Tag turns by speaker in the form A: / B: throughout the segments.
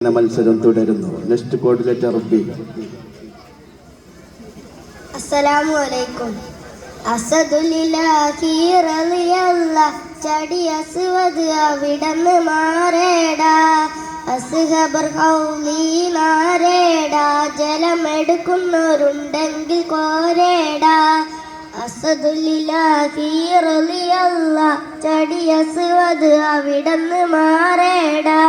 A: മത്സരം തുടരുന്നു. Next coordinator റബ്ബി.
B: അസ്സലാമു അലൈക്കും. അസദുലില്ലാഹി റളിയല്ലാഹ് ചടി അസ്വദ് അവിടന്ന് മാറേടാ അസ്ഹബർ ഖൗലി നാരേടാ ജലമെടുക്കുന്നവരുണ്ടെങ്കിൽ കോരേടാ അസദുലില്ലാഹി റളിയല്ലാഹ് ചടി അസ്വദ് അവിടന്ന് മാറേടാ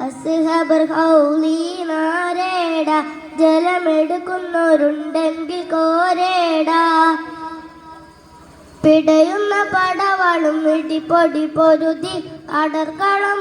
B: അസ്ഹബർ ഖൗലി നാരേടാ ജലമെടുക്കുന്നവരുണ്ടെങ്കിൽ കോരേടാ പിടയുന്ന പടവാളും ഇടിപ്പൊടി പൊരുതി അടർക്കളം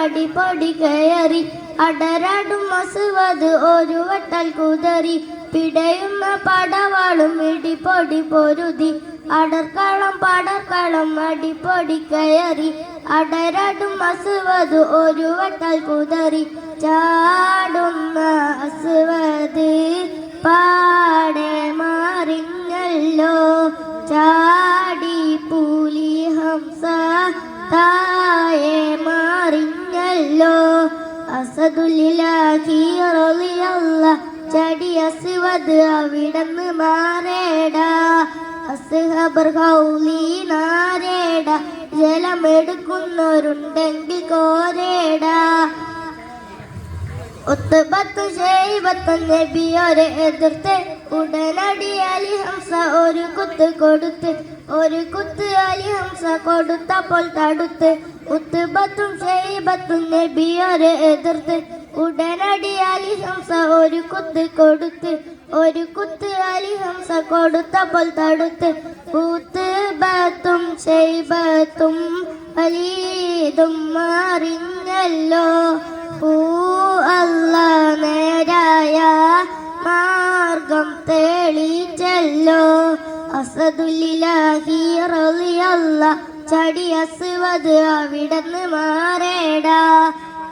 B: അടിപ്പൊടി കയറി അടരാടും അസുവത് ഒരു വട്ടൽ കുതറി പിടയുന്ന പടവാളും ഇടിപ്പൊടി പൊരുതി അടർക്കളം അടിപ്പൊടി കയറി അടരാടും അസുവത് ഒരു വട്ടൽ കുതറി ചാടുന്ന അസുവത് പാടെ മാറിഞ്ഞല്ലോ ചാടി പുലി ഹംസ തായെ മാറിഞ്ഞല്ലോ അസദുലില്ലാഹി റളിയല്ലാഹ് ചടി അസ്വദ് അവിടന്ന് മാറേടാ അസ്ഹബർ ഖൗലി നാരേടാ ജലമെടുക്കുന്നവരുണ്ടെങ്കിൽ കോരേടാ ഉത്ബത്ത് ശൈബത്ത് നബിയോരെ എതിർത്ത് ഉടനടി അലി ഹംസ ഒരു കുത്ത് അലി ഹംസ കൊടുത്തപ്പോൾ തടുത്ത് ഉത്ബത്തും ശൈബത്തും നബിയോരെ എതിർത്ത് ഉടനടി അലി ഹംസ ഒരു കുത്ത് അലി ഹംസ കൊടുത്തപ്പോൾ തടുത്ത് ഉത്ബത്തും ശൈബത്തും വലീദും മാറിഞ്ഞല്ലോ നേരായ മാർഗം തെളിച്ചല്ലോ അസദുലില്ലാഹി റളിയല്ലാഹ് ചടി അസ്വദ് അവിടന്ന് മാറേടാ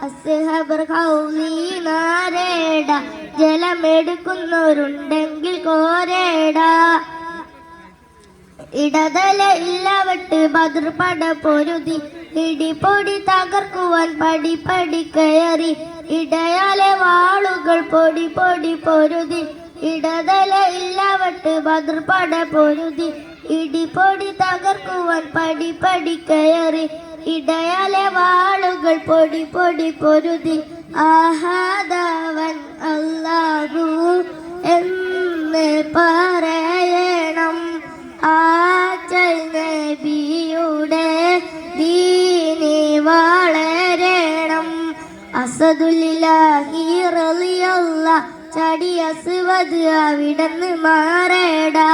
B: അസ്ഹബർ ഖൗലി നാരേടാ ജലമെടുക്കുന്നവരുണ്ടെങ്കിൽ കോരേടാ ഇടതല ഇല്ലവട്ട് ബദർ പട പൊരുതി ഇടിപ്പൊടി തകർക്കുവാൻ പടി കയറി ഇടയാലെ വാളുകൾ പൊടി പൊരുതി ഇടതല ഇല്ലവട്ട് ബദർ പട പൊരുതി ഇടിപ്പൊടി തകർക്കുവാൻ പടി കയറി ഇടയാലെ വാളുകൾ പൊടി പൊരുതി ആഹാദവൻ അല്ലാഹു എന്ന് പറയണം ആചൽ നബിയുടെ ദീനി വളരണം അസദുലില്ലാഹി റളിയല്ലാഹ് ചടി അസ്വദ് അവിടന്ന് മാറേടാ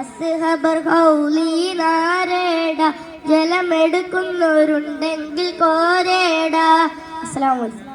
B: അസ്ഹബർ ഖൗലി നാരേടാ ജലമെടുക്കുന്നവരുണ്ടെങ്കിൽ കോരേടാ. അസ്സലാമു അലൈക്കും.